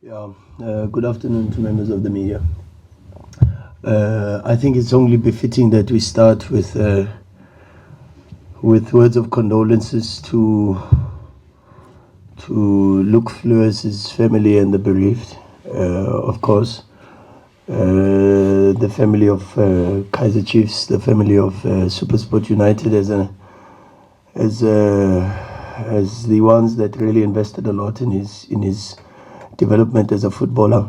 Yeah, good afternoon to members of the media. I think it's only befitting that we start with words of condolences to Luke Fleurs' family and the bereaved. Of course, the family of Kaiser Chiefs, the family of SuperSport United, as the ones that really invested a lot in his development as a footballer.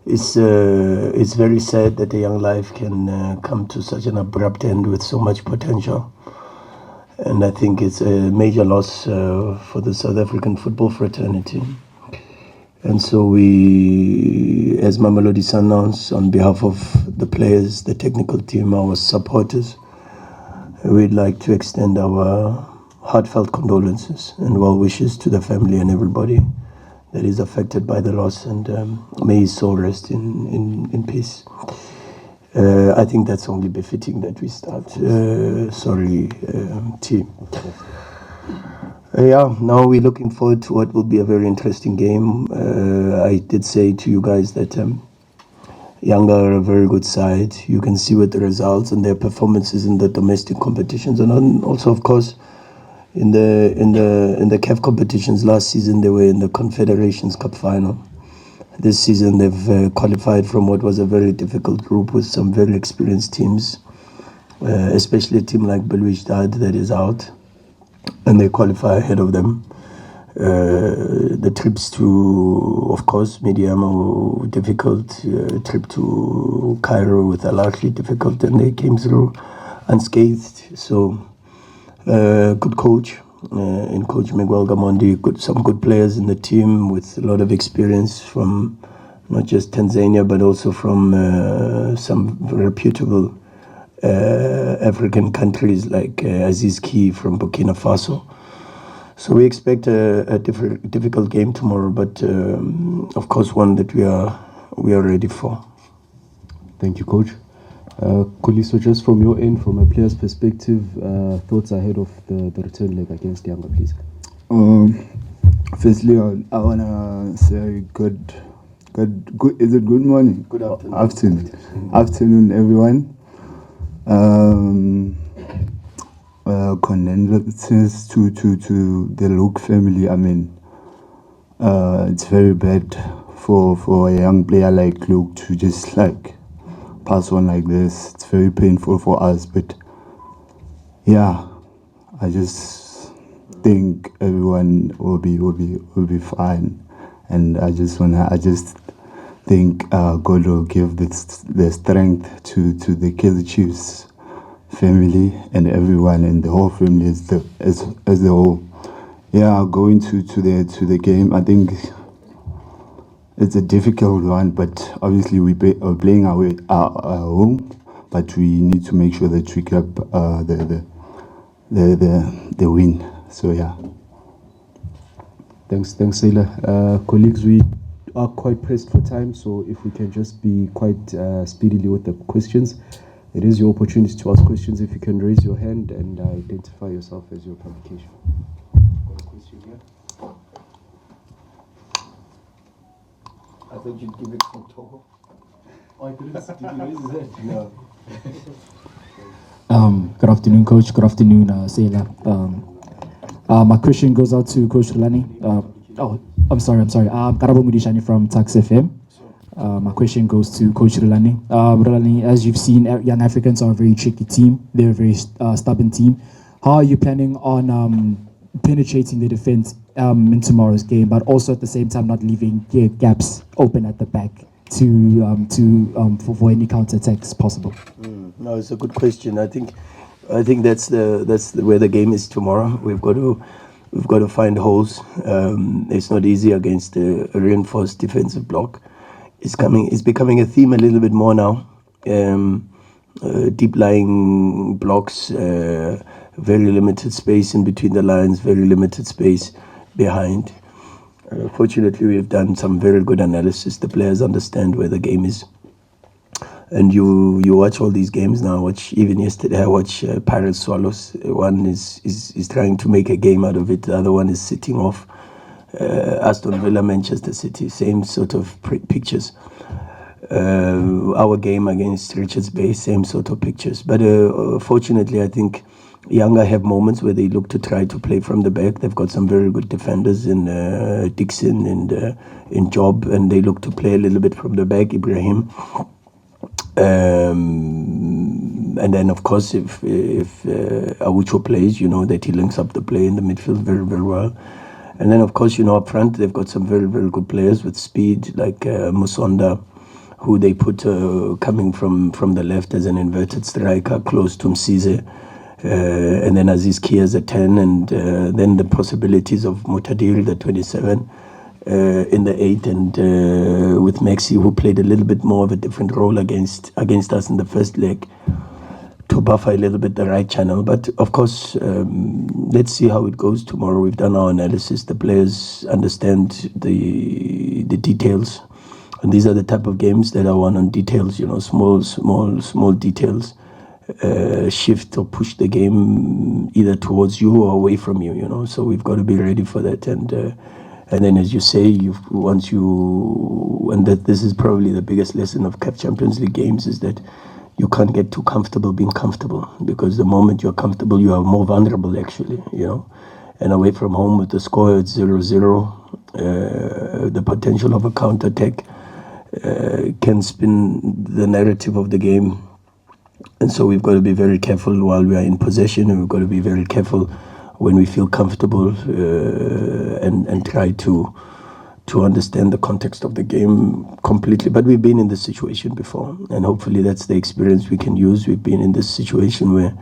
It's very sad that a young life can come to such an abrupt end with so much potential. And I think it's a major loss for the South African football fraternity. And so we, as Mamelodi Sundowns, on behalf of the players, the technical team, our supporters, we'd like to extend our heartfelt condolences and well wishes to the family and everybody that is affected by the loss, and may his soul rest in peace. I think that's only befitting that we start. Sorry, team. Yeah, now we're looking forward to what will be a very interesting game. I did say to you guys that Yanga are a very good side. You can see with the results and their performances in the domestic competitions, and also, of course, in the CAF competitions. Last season they were in the Confederations Cup final. This season they've qualified from what was a very difficult group with some very experienced teams, especially a team like Belouizdad that is out, and they qualify ahead of them. The trips to, of course, Midiama difficult, trip to Cairo with Al-Ahly difficult, and they came through unscathed. So good coach in Coach Miguel Gamondi, some good players in the team with a lot of experience from not just Tanzania but also from some reputable African countries like Aziz Ki from Burkina Faso. So we expect a difficult game tomorrow, but of course one that we are ready for. Thank you, Coach. Khuliso, just from your end, from a player's perspective, thoughts ahead of the return leg against Yanga, please. Firstly, I wanna say good. Is it good morning? Good afternoon. Afternoon, everyone. Condolences to the Luke family. I mean, it's very bad for a young player like Luke to just like pass on like this. It's very painful for us, but yeah, I just think everyone will be fine, and I just think God will give the strength to the Kaizer Chiefs family and everyone and the whole family as the whole. Yeah, going to the game, I think it's a difficult one, but obviously we're playing away at home, but we need to make sure that we grab the win. So yeah. Thanks, Sailor. Colleagues, we are quite pressed for time, so if we can just be quite speedily with the questions. It is your opportunity to ask questions. If you can raise your hand and identify yourself as your publication. Got a question here? I thought you'd give it from Togo. Oh, I couldn't. Did you raise his hand? No. Good afternoon, Coach. Good afternoon, Sailor. My question goes out to Coach Rhulani. I'm sorry. Karabo Mudishani from Tax FM. My question goes to Coach Rhulani. Rhulani, as you've seen, Young Africans are a very tricky team. They're a very stubborn team. How are you planning on penetrating the defense in tomorrow's game, but also at the same time not leaving gaps open at the back for any counterattacks possible? No, it's a good question. I think that's where the game is tomorrow. We've got to find holes. It's not easy against a reinforced defensive block. It's becoming a theme a little bit more now. Deep lying blocks, very limited space in between the lines, very limited space behind. Fortunately, we've done some very good analysis. The players understand where the game is. And you watch all these games now. Even yesterday, I watched Pirates Swallows. One is trying to make a game out of it. The other one is sitting off. Aston Villa, Manchester City, same sort of pictures. Our game against Richards Bay, same sort of pictures. But fortunately, I think Yanga have moments where they look to try to play from the back. They've got some very good defenders in Dixon and in Job, and they look to play a little bit from the back, Ibrahim. And then, of course, if Awucho plays, you know that he links up the play in the midfield very, very well. And then, of course, you know, up front, they've got some very, very good players with speed, like Musonda, who they put coming from the left as an inverted striker, close to Msize. And then Aziz Ki as a 10, and then the possibilities of Mutadil, the 27, in the 8, and with Maxi, who played a little bit more of a different role against us in the first leg, to buffer a little bit the right channel. But of course, let's see how it goes tomorrow. We've done our analysis. The players understand the details, and these are the type of games that are won on details. You know, small details shift or push the game either towards you or away from you. You know, so we've got to be ready for that. And then, as you say, this is probably the biggest lesson of CAF Champions League games, is that you can't get too comfortable being comfortable, because the moment you're comfortable, you are more vulnerable, actually, you know. And away from home with the score at 0-0, the potential of a counter-attack can spin the narrative of the game. And so we've got to be very careful while we are in possession, and we've got to be very careful when we feel comfortable and try to understand the context of the game completely. But we've been in this situation before, and hopefully that's the experience we can use. We've been in this situation where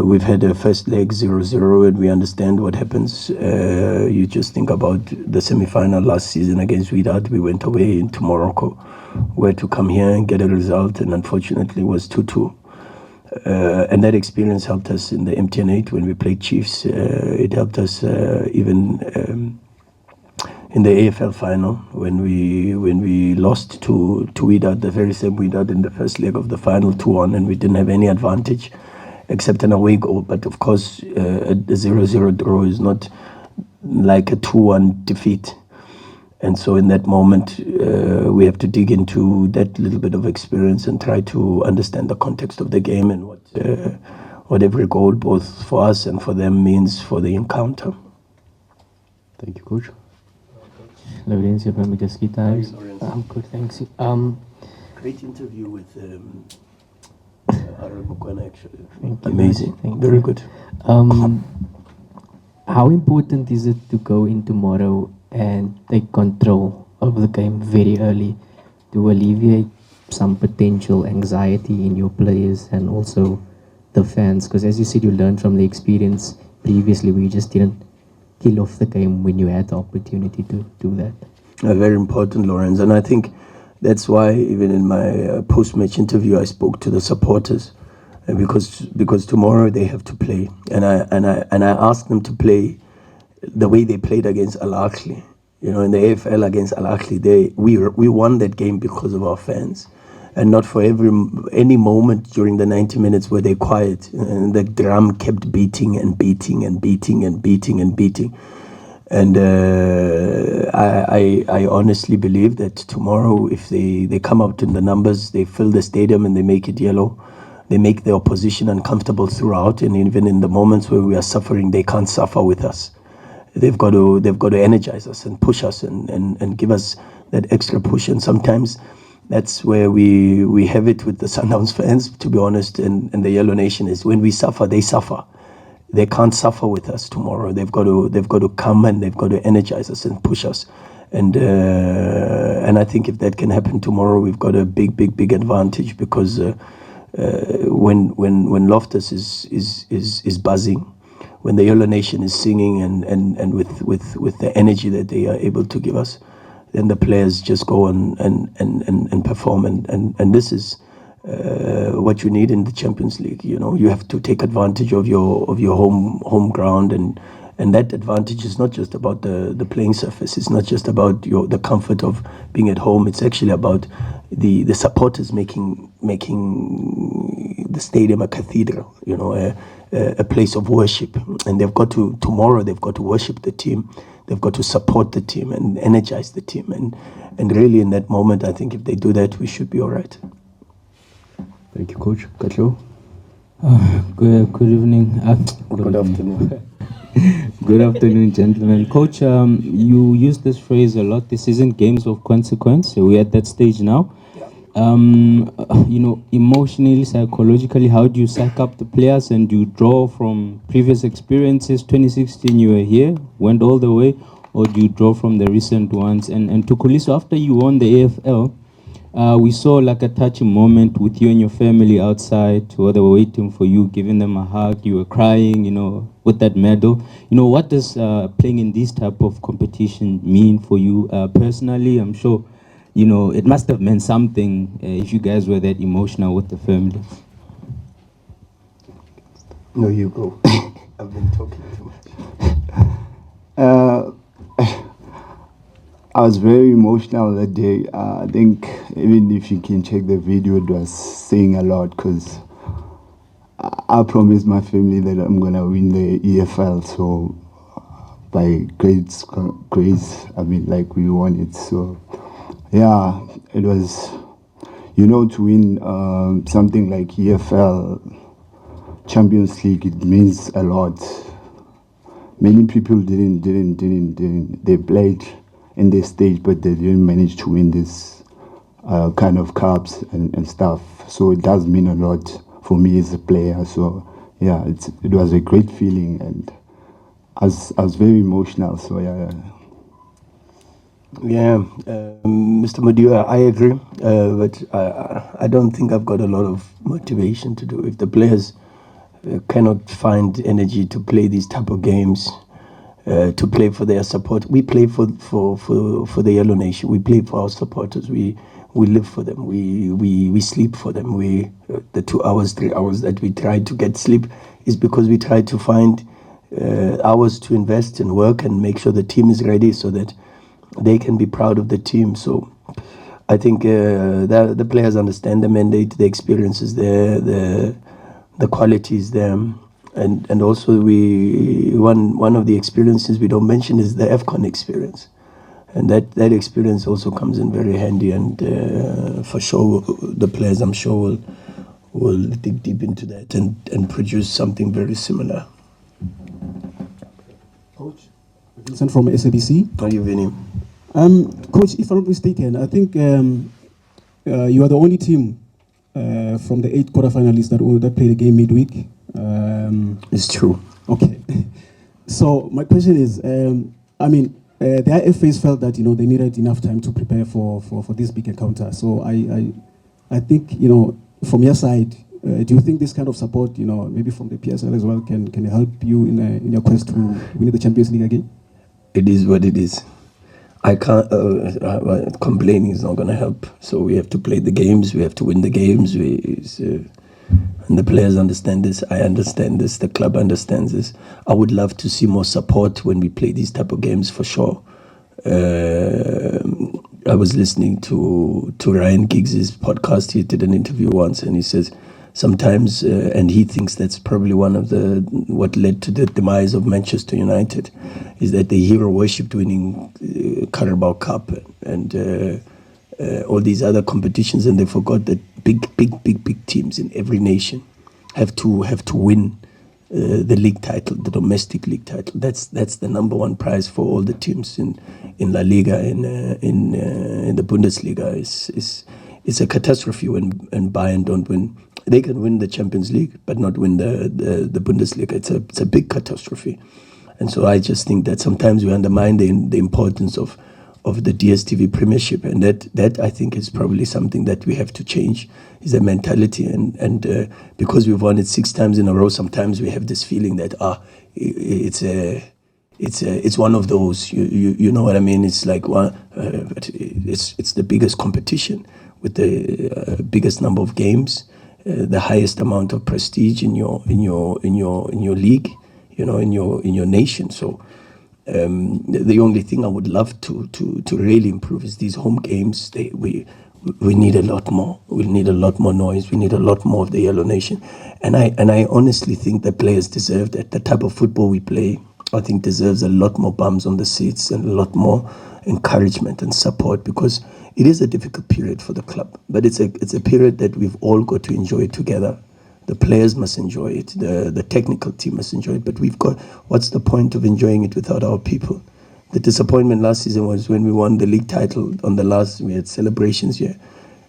we've had a first leg 0-0, and we understand what happens. You just think about the semi-final last season against Wydad. We went away into Morocco, where to come here and get a result, and unfortunately it was 2-2. And that experience helped us in the MTN8 when we played Chiefs. It helped us even in the AFL final when we lost to Wydad, the very same Wydad, in the first leg of the final 2-1, and we didn't have any advantage except an away goal. But of course, a 0-0 draw is not like a 2-1 defeat. And so in that moment, we have to dig into that little bit of experience and try to understand the context of the game and what every goal, both for us and for them, means for the encounter. Thank you, Coach. Laurencio from Middelski Times. I'm good, thanks. Great interview with Mokwena, actually. Thank you. Amazing. Thank Very you. good. How important is it to go in tomorrow and take control of the game very early to alleviate some potential anxiety in your players and also the fans? Because as you said, you learned from the experience previously where you just didn't kill off the game when you had the opportunity to do that. Very important, Lawrence. And I think that's why even in my post-match interview, I spoke to the supporters, because tomorrow they have to play, and I asked them to play the way they played against Al Ahly. You know, in the AFL against Al Ahly, we won that game because of our fans, and not for any moment during the 90 minutes were they quiet, and the drum kept beating and beating and beating and beating and beating. And I honestly believe that tomorrow, if they come out in the numbers, they fill the stadium and they make it yellow, they make the opposition uncomfortable throughout, and even in the moments where we are suffering, they can't suffer with us. They've got to energize us and push us and give us that extra push. And sometimes that's where we have it with the Sundowns fans, to be honest, and the Yellow Nation, is when we suffer, they suffer. They can't suffer with us tomorrow. They've got to come and they've got to energize us and push us. And I think if that can happen tomorrow, we've got a big advantage, because when Loftus is buzzing, when the Yellow Nation is singing and with the energy that they are able to give us, then the players just go and perform, and this is what you need in the Champions League. You know, you have to take advantage of your home ground, and that advantage is not just about the playing surface. It's not just about the comfort of being at home. It's actually about the supporters making the stadium a cathedral. You know, a place of worship, and tomorrow they've got to worship the team. they've got to support the team and energize the team. And really in that moment, I think if they do that, we should be all right. Thank you, Coach. Katlo? Good evening. Good afternoon. Good afternoon, gentlemen. Coach, you use this phrase a lot. This isn't games of consequence. So we're at that stage now. Emotionally, psychologically, how do you psych up the players, and do you draw from previous experiences? 2016, you were here, went all the way, or do you draw from the recent ones? And to Khuliso, after you won the AFL, we saw like a touching moment with you and your family outside, where they were waiting for you, giving them a hug. You were crying, with that medal. What does playing in this type of competition mean for you personally? I'm sure, it must have meant something if you guys were that emotional with the family. No, you go. I've been talking too much. I was very emotional that day. I think even if you can check the video, it was saying a lot, because I promised my family that I'm going to win the EFL. So by grace, we won it. So yeah, it was, to win something like EFL, Champions League, it means a lot. Many people didn't. They played in this stage, but they didn't manage to win this kind of cups and stuff. So it does mean a lot for me as a player. So yeah, it was a great feeling, and I was very emotional. So yeah. Yeah, Mr. Mudau, I agree, but I don't think I've got a lot of motivation to do. If the players cannot find energy to play these type of games, to play for their support, we play for the Yellow Nation. We play for our supporters. We live for them. We sleep for them. The 2 hours, 3 hours that we try to get sleep is because we try to find hours to invest and work and make sure the team is ready so that they can be proud of the team. So I think the players understand the mandate, the experience is there, the quality is there, and also one of the experiences we don't mention is the AFCON experience, and that experience also comes in very handy, and for sure the players, I'm sure, will dig deep into that and produce something very similar. Coach Vincent from SABC. How are you, Vinny? Coach, if I'm not mistaken, I think you are the only team from the 8 quarterfinalists that played a game midweek. It's true. Okay. So my question is, the IFAs felt that they needed enough time to prepare for this big encounter. So I think from your side, do you think this kind of support, maybe from the PSL as well, can help you in your quest to win the Champions League again? It is what it is. I can't. Complaining is not going to help. So we have to play the games. We have to win the games. And the players understand this. I understand this. The club understands this. I would love to see more support when we play these type of games, for sure. I was listening to Ryan Giggs' podcast. He did an interview once, and he says sometimes, and he thinks that's probably one of what led to the demise of Manchester United, is that the hero worshipped winning Carabao Cup and all these other competitions, and they forgot that big teams in every nation have to win the league title, the domestic league title. That's the number one prize for all the teams in La Liga, in the Bundesliga. It's a catastrophe when Bayern don't win. They can win the Champions League, but not win the Bundesliga. It's a big catastrophe. And so I just think that sometimes we undermine the importance of the DStv Premiership, and that I think is probably something that we have to change, is the mentality. And because we've won it 6 times in a row, sometimes we have this feeling that it's one of those. You know what I mean? It's like it's the biggest competition with the biggest number of games, the highest amount of prestige in your league, in your nation. So the only thing I would love to really improve is these home games. We need a lot more. We need a lot more noise. We need a lot more of the Yellow Nation. And I honestly think the players deserve that. The type of football we play, I think deserves a lot more bums on the seats and a lot more encouragement and support, because it is a difficult period for the club, but it's a period that we've all got to enjoy together. The players must enjoy it, the technical team must enjoy it, but what's the point of enjoying it without our people? The disappointment last season was when we won the league title. We had celebrations here,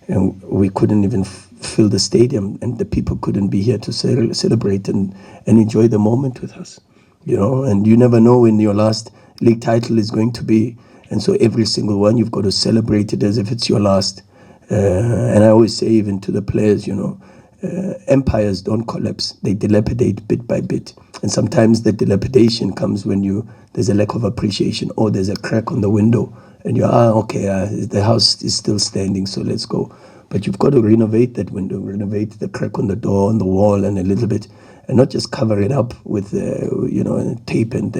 and we couldn't even fill the stadium, and the people couldn't be here to celebrate and enjoy the moment with us. And you never know when your last league title is going to be, and so every single one you've got to celebrate it as if it's your last. And I always say, even to the players, empires don't collapse, they dilapidate bit by bit, and sometimes the dilapidation comes when there's a lack of appreciation, or there's a crack on the window and the house is still standing, so let's go. But you've got to renovate that window, renovate the crack on the door, on the wall, and a little bit, and not just cover it up with tape and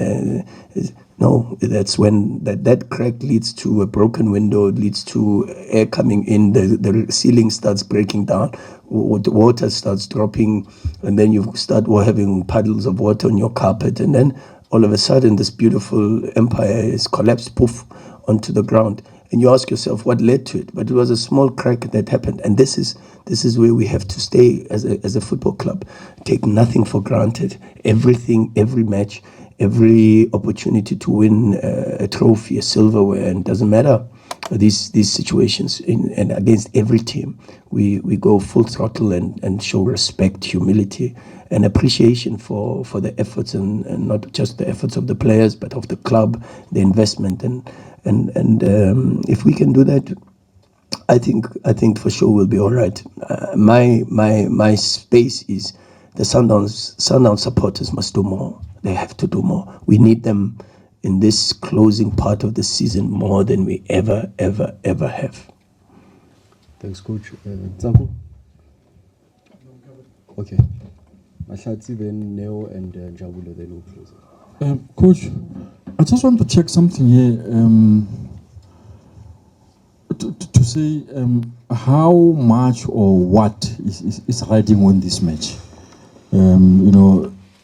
no, that's when that crack leads to a broken window, it leads to air coming in, the ceiling starts breaking down, water starts dropping, and then you start having puddles of water on your carpet, and then all of a sudden this beautiful empire is collapsed, poof, onto the ground. And you ask yourself what led to it, but it was a small crack that happened. And this is where we have to stay as a football club. Take nothing for granted. Everything, every match, every opportunity to win a trophy, a silverware, and it doesn't matter these situations and against every team, we go full throttle and show respect, humility, and appreciation for the efforts, and not just the efforts of the players, but of the club, the investment, and if we can do that, I think for sure we'll be all right. My space is the Sundowns supporters must do more. They have to do more. We need them in this closing part of the season more than we ever have. Thanks, Coach. Tsango? Okay. Mahlatsi, then Neo, and Jabulo, then we'll close it. Coach, I just want to check something here. To say how much or what is riding on this match.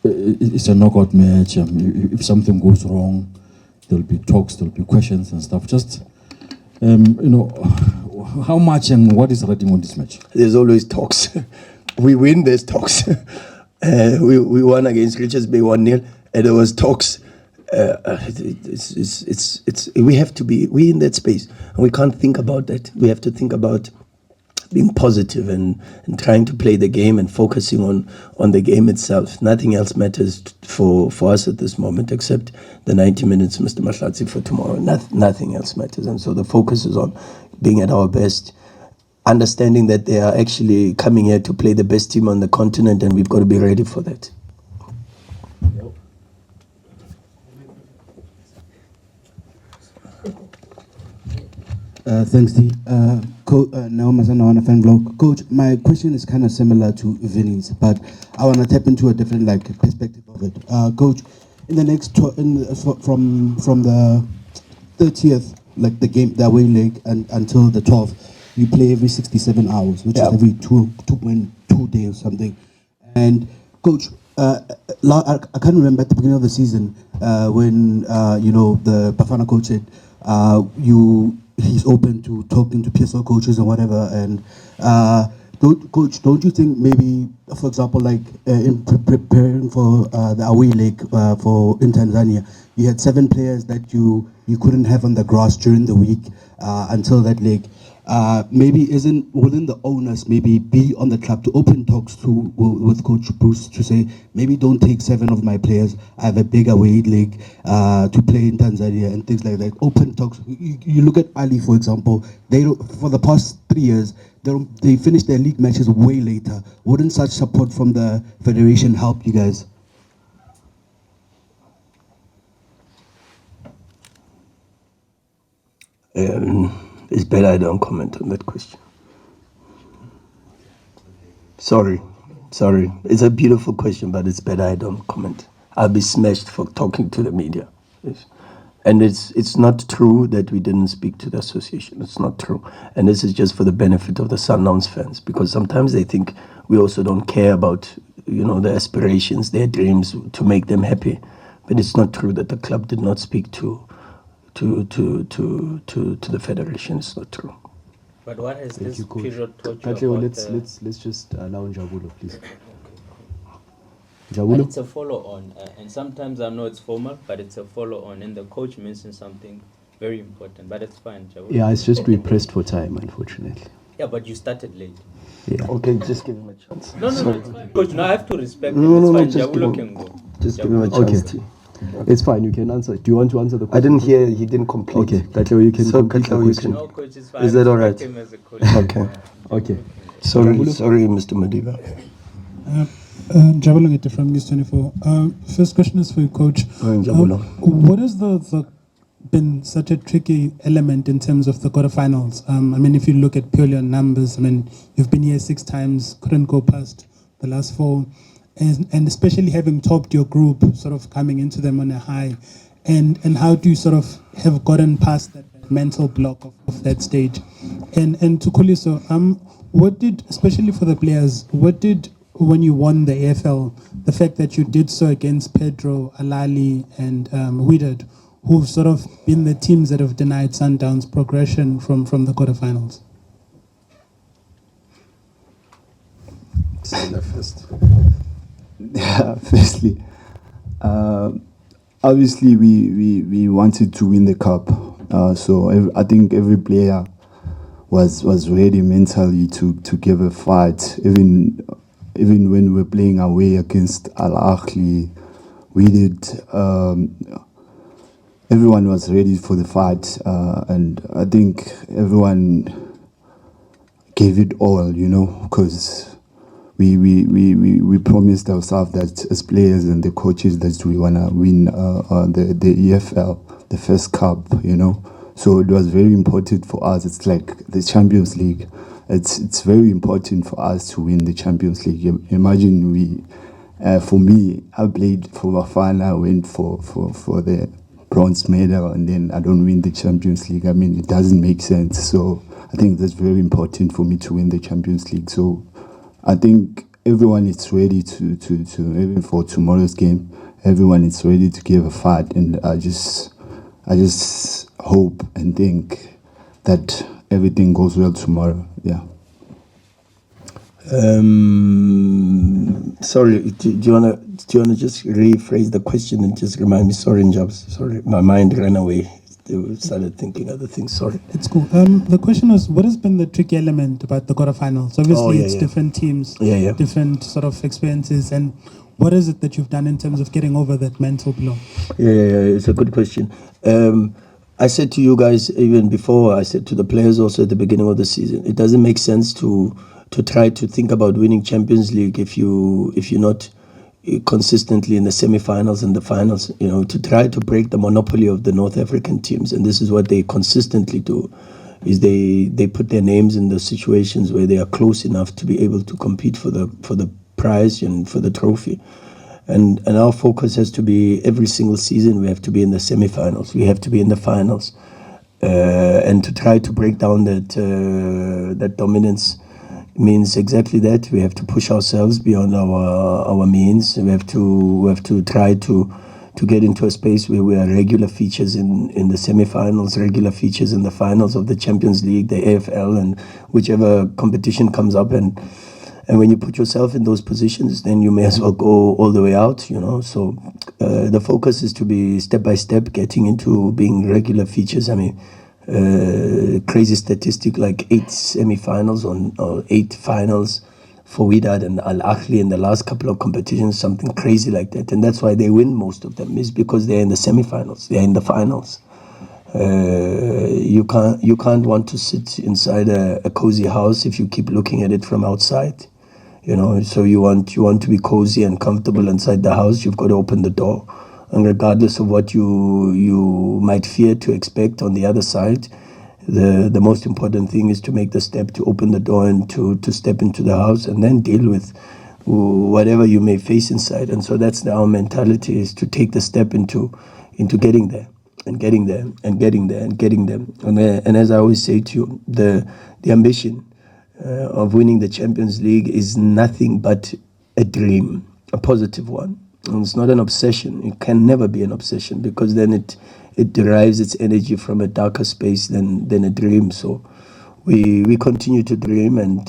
It's a knockout match. If something goes wrong, there'll be talks, there'll be questions and stuff. Just how much and what is riding on this match? There's always talks. We win, there's talks. We won against Richards Bay 1-0, and there was talks. We have to be in that space, and we can't think about that. We have to think about being positive and trying to play the game and focusing on the game itself. Nothing else matters for us at this moment except the 90 minutes, Mr. Mahlatsi, for tomorrow. Nothing else matters, and so the focus is on being at our best, understanding that they are actually coming here to play the best team on the continent, and we've got to be ready for that. Thanks, D. Now Mazana fan vlog. Coach, my question is kind of similar to Vinny's, but I want to tap into a different perspective of it. Coach, in the next from the 30th, the away leg, and until the 12th, you play every 67 hours, which is every 2.2 days or something. And Coach, I can't remember at the beginning of the season when the Bafana coach said he's open to talking to PSL coaches and whatever. And Coach, don't you think maybe, for example, in preparing for the away leg in Tanzania, you had 7 players that you couldn't have on the grass during the week until that leg? Maybe wouldn't the owners maybe be on the club to open talks with Coach Bruce to say, maybe don't take 7 of my players, I have a big away league to play in Tanzania and things like that. Open talks. You look at Ali, for example, for the past 3 years, they finished their league matches way later. Wouldn't such support from the federation help you guys? It's better I don't comment on that question. Sorry. It's a beautiful question, but it's better I don't comment. I'll be smashed for talking to the media. Yes. And it's not true that we didn't speak to the association. It's not true. And this is just for the benefit of the Sundowns fans, because sometimes they think we also don't care about, the aspirations, their dreams, to make them happy. But it's not true that the club did not speak to the federation. It's not true. But what has Thank this you, Coach. period taught you Katlego, about let's just allow Njabulo, please. And Njabulo? it's a follow-on, and sometimes I know it's formal, but it's a follow-on, and the coach mentioned something very important, but it's fine, Jawul. Yeah, it's just we pressed for time, unfortunately. Yeah, but you started late. Yeah. Okay, just give him a chance. No, it's fine. Coach, no, I have to respect No, him. It's no, fine. just give Jawulo him- can go. Just give him a Okay. chance. It's fine, you can answer. Do you want to answer the I question? didn't hear. He didn't complete. Okay, Katlego, you can So, complete the Katlego, you question. No, coach, it's fine. Is that I all respect right? him as a colleague. Okay. Okay. Sorry, Njabulo? sorry, Mr. Madiba. Jabulangete from News 24. First question is for you, Coach. Njabulo. What has been such a tricky element in terms of the quarterfinals? I mean, if you look at purely on numbers, I mean, you've been here 6 times, couldn't go past the last 4, and especially having topped your group, sort of coming into them on a high, and how do you sort of have gotten past that mental block of that stage? And to Khuliso, what did, especially for the players, what did, when you won the AFL, the fact that you did so against Pedro, Alali, and Wydad, who've sort of been the teams that have denied Sundowns progression from the quarterfinals? Yeah, firstly, obviously we wanted to win the cup, so I think every player was ready mentally to give a fight. Even when we were playing away against Al Ahly, we did. Everyone was ready for the fight, and I think everyone gave it all, because we promised ourselves that as players and the coaches that we wanna win the EFL, the first cup, So it was very important for us. It's like the Champions League. It's very important for us to win the Champions League. Imagine for me, I played for Bafana, I went for the bronze medal, and then I don't win the Champions League. I mean, it doesn't make sense. So I think that's very important for me to win the Champions League. So I think everyone is ready to even for tomorrow's game, everyone is ready to give a fight, and I just hope and think that everything goes well tomorrow. Yeah. Sorry, do you wanna just rephrase the question and just remind me? Sorry, Njabs. Sorry, my mind ran away. I started thinking other things. Sorry. It's cool. The question was, what has been the tricky element about the quarterfinals? Obviously, it's different teams, different sort of experiences, and what is it that you've done in terms of getting over that mental block? Yeah, it's a good question. I said to you guys even before, I said to the players also at the beginning of the season, it doesn't make sense to try to think about winning Champions League if you're not consistently in the semi-finals and the finals, to try to break the monopoly of the North African teams. And this is what they consistently do, is they put their names in the situations where they are close enough to be able to compete for the prize and for the trophy. And our focus has to be every single season we have to be in the semi-finals, we have to be in the finals, and to try to break down that dominance means exactly that. We have to push ourselves beyond our means. We have to try to get into a space where we are regular features in the semi-finals, regular features in the finals of the Champions League, the AFL, and whichever competition comes up. And when you put yourself in those positions, then you may as well go all the way out, So the focus is to be step by step getting into being regular features. I mean, crazy statistic, like 8 semi-finals or 8 finals for Wydad and Al Ahly in the last couple of competitions, something crazy like that. And that's why they win most of them, is because they're in the semi-finals, they're in the finals. You can't want to sit inside a cozy house if you keep looking at it from outside. So you want to be cozy and comfortable inside the house, you've got to open the door. And regardless of what you might fear to expect on the other side, the most important thing is to make the step to open the door and to step into the house and then deal with whatever you may face inside. And so that's our mentality, is to take the step into getting there and getting there and getting there and getting there. And as I always say to you, the ambition of winning the Champions League is nothing but a dream, a positive one. And it's not an obsession. It can never be an obsession, because then it derives its energy from a darker space than a dream. So we continue to dream and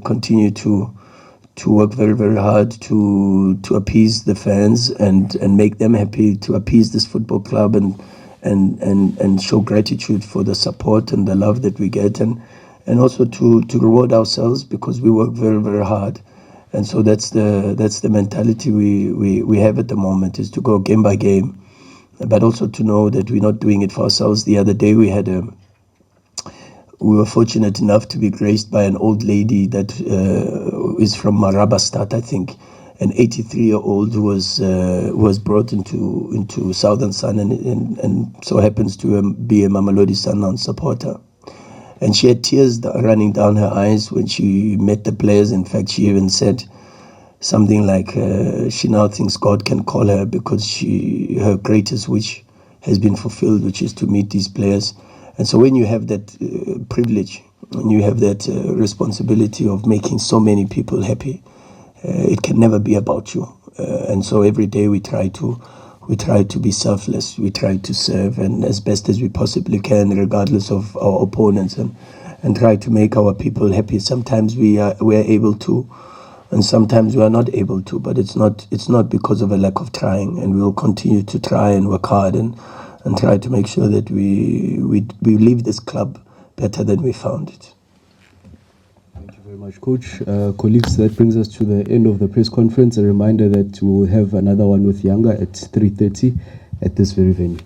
continue to work very, very hard to appease the fans and make them happy, to appease this football club and show gratitude for the support and the love that we get, and also to reward ourselves, because we work very, very hard. And so that's the mentality we have at the moment, is to go game by game, but also to know that we're not doing it for ourselves. The other day we were fortunate enough to be graced by an old lady that is from Marabastad, I think, an 83-year-old who was brought into Southern Sun and so happens to be a Mamelodi Sundowns supporter. And she had tears running down her eyes when she met the players. In fact, she even said something like she now thinks God can call her, because her greatest wish has been fulfilled, which is to meet these players. And so when you have that privilege, and you have that responsibility of making so many people happy, it can never be about you. And so every day we try to be selfless. We try to serve, and as best as we possibly can, regardless of our opponents, and try to make our people happy. Sometimes we are able to, and sometimes we are not able to. But it's not because of a lack of trying, and we will continue to try and work hard and try to make sure that we leave this club better than we found it. Thank you very much, Coach. Colleagues, that brings us to the end of the press conference. A reminder that we will have another one with Younger at 3:30 at this very venue.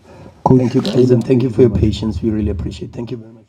Coach, thank you guys, and thank you for your patience. We really appreciate it. Thank you very much.